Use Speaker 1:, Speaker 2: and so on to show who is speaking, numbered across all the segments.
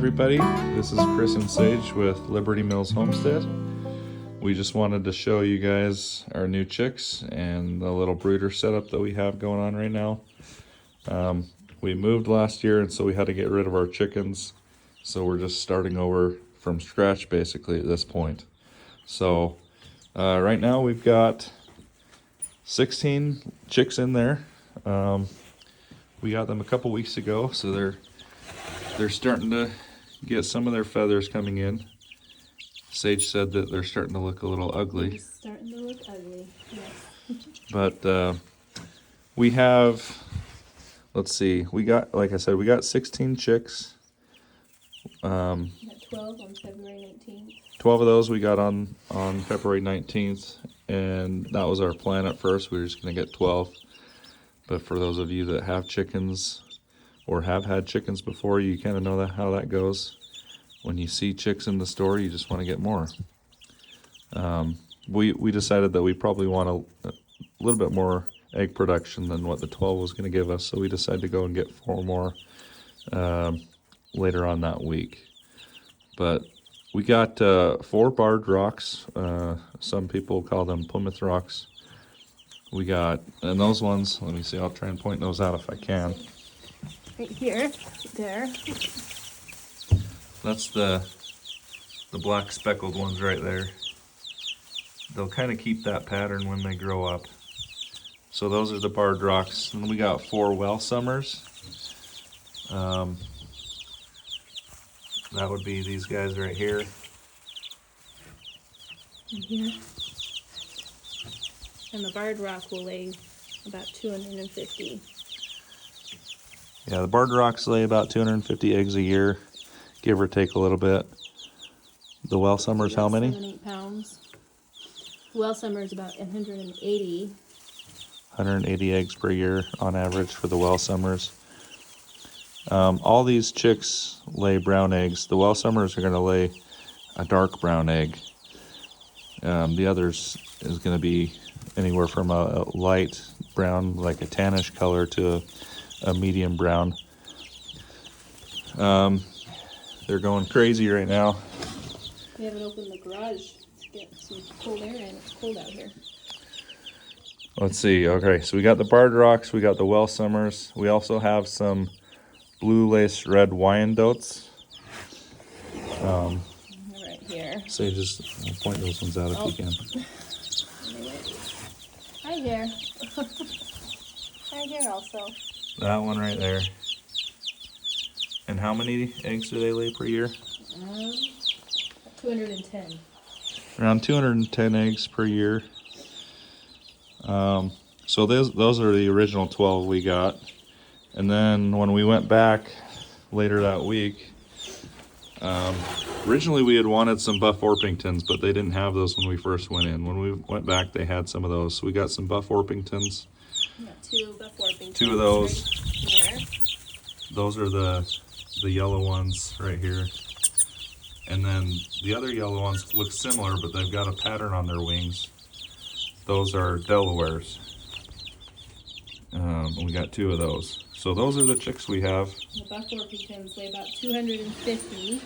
Speaker 1: everybody, this is Chris and Sage with Liberty Mills Homestead. We just wanted to show you guys our new chicks and the little brooder setup that we have going on right now. We moved last year, and so we had to get rid of our chickens, so we're just starting over from scratch basically at this point. So right now we've got 16 chicks in there. We got them a couple weeks ago, so they're starting to get some of their feathers coming in. Sage said that they're starting to look a little ugly.
Speaker 2: It's starting to look ugly, yes.
Speaker 1: But we have, let's see, we got, like I said, we got 16 chicks.
Speaker 2: We got 12 on February 19th.
Speaker 1: 12 of those we got on February 19th, and that was our plan at first. We were just going to get 12. But for those of you that have chickens or have had chickens before, you kind of know how that goes. When you see chicks in the store, you just want to get more. We decided that we probably want a little bit more egg production than what the 12 was going to give us, so we decided to go and get 4 more later on that week. But we got 4 barred rocks. Some people call them Plymouth rocks. We got, and those ones, let me see, I'll try and point those out if I can.
Speaker 2: Right here, there.
Speaker 1: That's the black speckled ones right there. They'll kind of keep that pattern when they grow up. So those are the barred rocks. And we got 4 well summers. That would be these guys right here.
Speaker 2: And here. And the barred rock will lay about 250.
Speaker 1: Yeah, the barred rocks lay about 250 eggs a year, give or take a little bit. The well summers, how many?
Speaker 2: 7-8 pounds. Well summer is about 180.
Speaker 1: 180 eggs per year on average for the well summers. All these chicks lay brown eggs. The well summers are going to lay a dark brown egg. The others is going to be anywhere from a light brown, like a tannish color, to a medium brown. They're going crazy right now.
Speaker 2: We haven't opened the garage to get some cold air in. It's cold out here.
Speaker 1: Let's see. Okay, so we got the barred rocks, we got the well summers. We also have some blue lace red Wyandottes.
Speaker 2: Right here.
Speaker 1: So just point those ones out if you can.
Speaker 2: Hi here. Hi here also.
Speaker 1: That one right there. And how many eggs do they lay per year?
Speaker 2: 210.
Speaker 1: Around 210 eggs per year. So those are the original 12 we got. And then when we went back later that week, originally we had wanted some Buff Orpingtons, but they didn't have those when we first went in. When we went back, they had some of those. So we got some Buff Orpingtons.
Speaker 2: We got 2 Buff Orpingtons.
Speaker 1: 2 of those.
Speaker 2: Right here.
Speaker 1: Those are the yellow ones right here. And then the other yellow ones look similar, but they've got a pattern on their wings. Those are Delawares. And we got 2 of those. So those are the chicks we have.
Speaker 2: The Buff Orpingtons weigh about 250.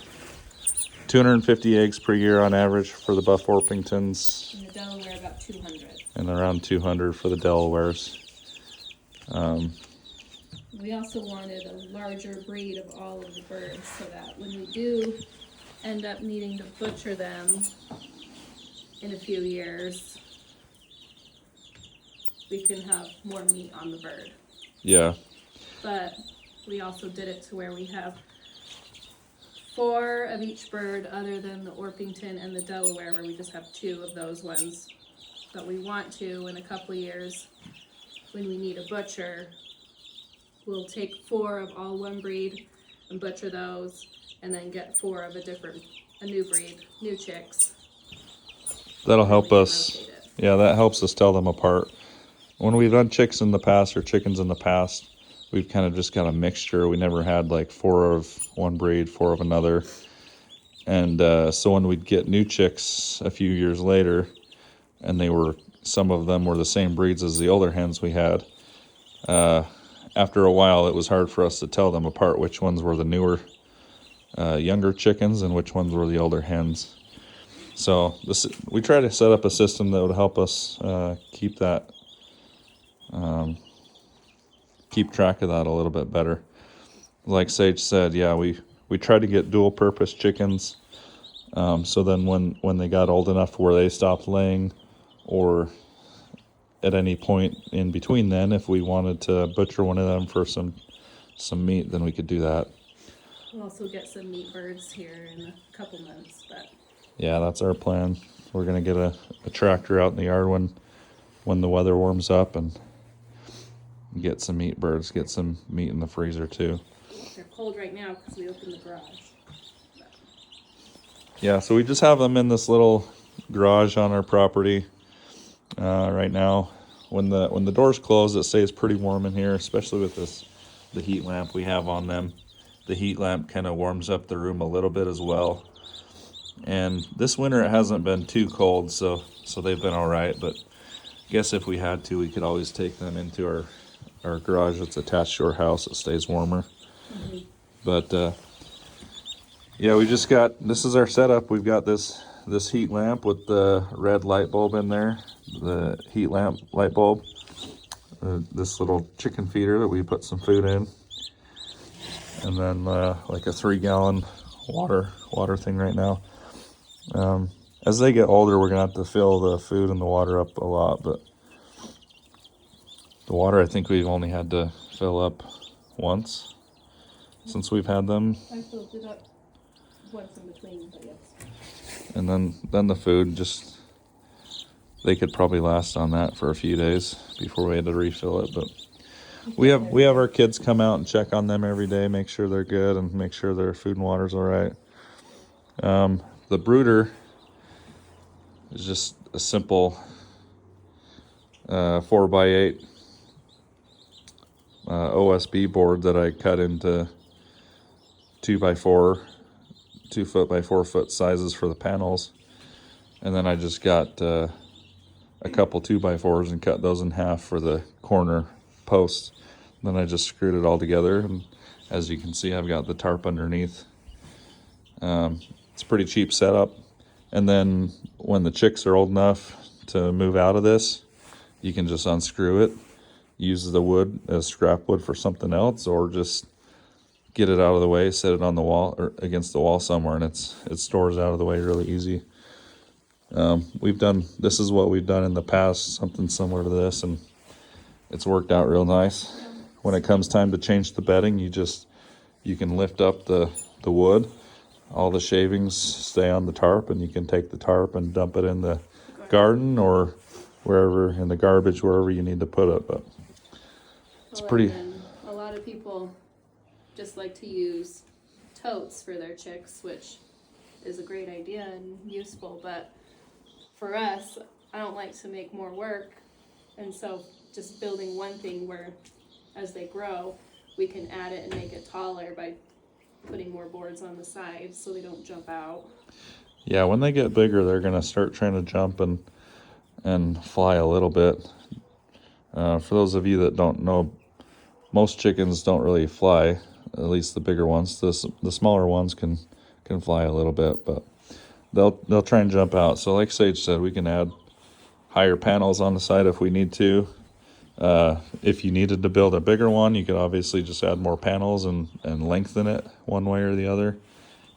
Speaker 1: 250 eggs per year on average for the Buff Orpingtons.
Speaker 2: And the Delaware about 200.
Speaker 1: And around 200 for the Delawares.
Speaker 2: We also wanted a larger breed of all of the birds so that when we do end up needing to butcher them in a few years, we can have more meat on the bird.
Speaker 1: Yeah.
Speaker 2: But we also did it to where we have 4 of each bird other than the Orpington and the Delaware, where we just have 2 of those ones. But we want to, in a couple of years, when we need a butcher, we'll take 4 of all one breed and butcher those, and then get 4 of a new breed, new chicks.
Speaker 1: That'll help us. Yeah, that helps us tell them apart. When we've done chicks in the past or chickens in the past, we've kind of just got a mixture. We never had like 4 of one breed, 4 of another. And so when we'd get new chicks a few years later, and some of them were the same breeds as the older hens we had, after a while it was hard for us to tell them apart which ones were the newer younger chickens and which ones were the older hens. So we try to set up a system that would help us keep track of that a little bit better. Like Sage said, yeah, we tried to get dual purpose chickens. So then when they got old enough to where they stopped laying, or at any point in between then, if we wanted to butcher one of them for some meat, then we could do that.
Speaker 2: We'll also get some meat birds here in a couple months, but
Speaker 1: Yeah, that's our plan. We're gonna get a tractor out in the yard when the weather warms up and get some meat birds, get some meat in the freezer too.
Speaker 2: they're cold right now because we opened the garage.
Speaker 1: Yeah, so we just have them in this little garage on our property right now. When the doors close, it stays pretty warm in here, especially with the heat lamp we have on them. The heat lamp kind of warms up the room a little bit as well. And this winter it hasn't been too cold, so they've been all right. But I guess if we had to, we could always take them into our garage that's attached to our house. It stays warmer.
Speaker 2: Mm-hmm.
Speaker 1: But yeah, this is our setup. We've got this heat lamp with the red light bulb in there, the heat lamp light bulb, this little chicken feeder that we put some food in, and then like a 3-gallon water thing right now. As they get older, we're gonna have to fill the food and the water up a lot, but the water I think we've only had to fill up once since we've had them.
Speaker 2: I filled it up once in between, but yes.
Speaker 1: And then the food, just they could probably last on that for a few days before we had to refill it. But we have our kids come out and check on them every day, make sure they're good and make sure their food and water's all right. The brooder is just a simple 4x8 OSB board that I cut into 2x4, 2 foot by 4 foot sizes for the panels, and then I just got a couple 2x4s and cut those in half for the corner posts. Then I just screwed it all together, and as you can see, I've got the tarp underneath. It's a pretty cheap setup. And then when the chicks are old enough to move out of this, you can just unscrew it, use the wood as scrap wood for something else, or just get it out of the way, set it on the wall or against the wall somewhere, and it stores out of the way really easy. This is what we've done in the past, something similar to this, and it's worked out real nice. When it comes time to change the bedding, you can lift up the wood. All the shavings stay on the tarp, and you can take the tarp and dump it in the garden or wherever, in the garbage, wherever you need to put it. But it's pretty.
Speaker 2: A lot of people just like to use totes for their chicks, which is a great idea and useful, but for us, I don't like to make more work, and so just building one thing where as they grow, we can add it and make it taller by putting more boards on the sides so they don't jump out.
Speaker 1: Yeah, when they get bigger, they're gonna start trying to jump and fly a little bit. For those of you that don't know, most chickens don't really fly, at least the bigger ones. The smaller ones can fly a little bit, but they'll try and jump out. So like Sage said, we can add higher panels on the side if we need to. If you needed to build a bigger one, you could obviously just add more panels and lengthen it one way or the other.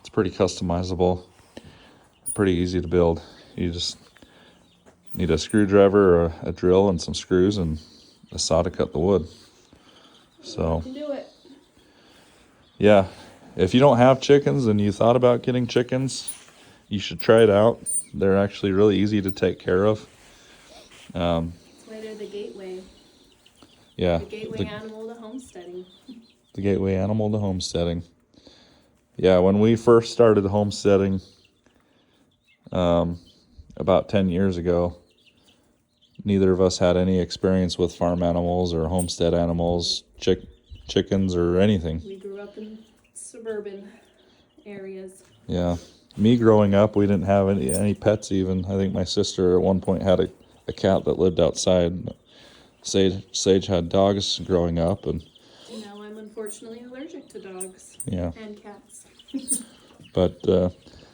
Speaker 1: It's pretty customizable, pretty easy to build. You just need a screwdriver or a drill and some screws and a saw to cut the wood. So
Speaker 2: You can do it.
Speaker 1: yeah, if you don't have chickens and you thought about getting chickens, you should try it out. They're actually really easy to take care of.
Speaker 2: That's why they're the gateway.
Speaker 1: Yeah,
Speaker 2: The gateway animal to homesteading.
Speaker 1: the gateway animal to homesteading. Yeah, when we first started homesteading about 10 years ago, neither of us had any experience with farm animals or homestead animals, chickens or anything.
Speaker 2: We grew up in suburban areas.
Speaker 1: Yeah, me growing up, we didn't have any pets even. I think my sister at one point had a cat that lived outside. Sage had dogs growing up, and
Speaker 2: Now I'm unfortunately allergic to dogs.
Speaker 1: Yeah.
Speaker 2: And cats.
Speaker 1: But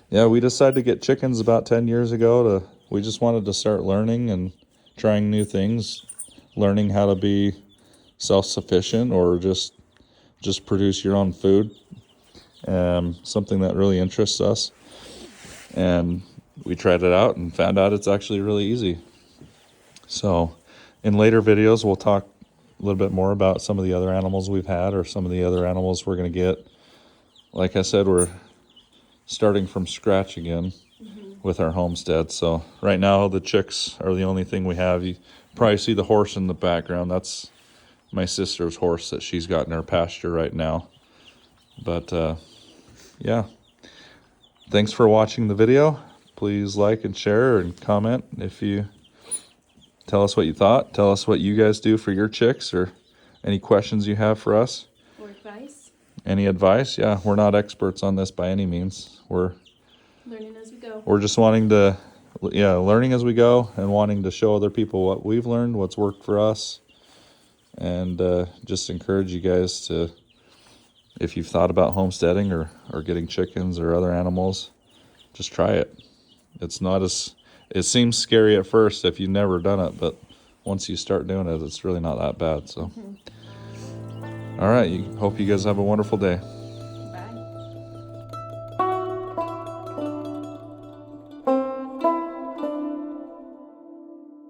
Speaker 1: yeah, we decided to get chickens about 10 years ago. We just wanted to start learning and trying new things, learning how to be self-sufficient or just produce your own food. Something that really interests us. And we tried it out and found out it's actually really easy. So in later videos, we'll talk a little bit more about some of the other animals we've had or some of the other animals we're going to get. Like I said, we're starting from scratch again with our homestead. So right now the chicks are the only thing we have. You probably see the horse in the background. That's my sister's horse that she's got in her pasture right now. But yeah, thanks for watching the video. Please like and share and comment if you tell us what you thought. Tell us what you guys do for your chicks or any questions you have for us.
Speaker 2: Or advice.
Speaker 1: Any advice? Yeah, we're not experts on this by any means. We're
Speaker 2: Learning as we go.
Speaker 1: We're just wanting to, learning as we go and wanting to show other people what we've learned, what's worked for us. And just encourage you guys to, if you've thought about homesteading or getting chickens or other animals, just try it. It seems scary at first if you've never done it, but once you start doing it, it's really not that bad. So, all right, hope you guys have a wonderful day.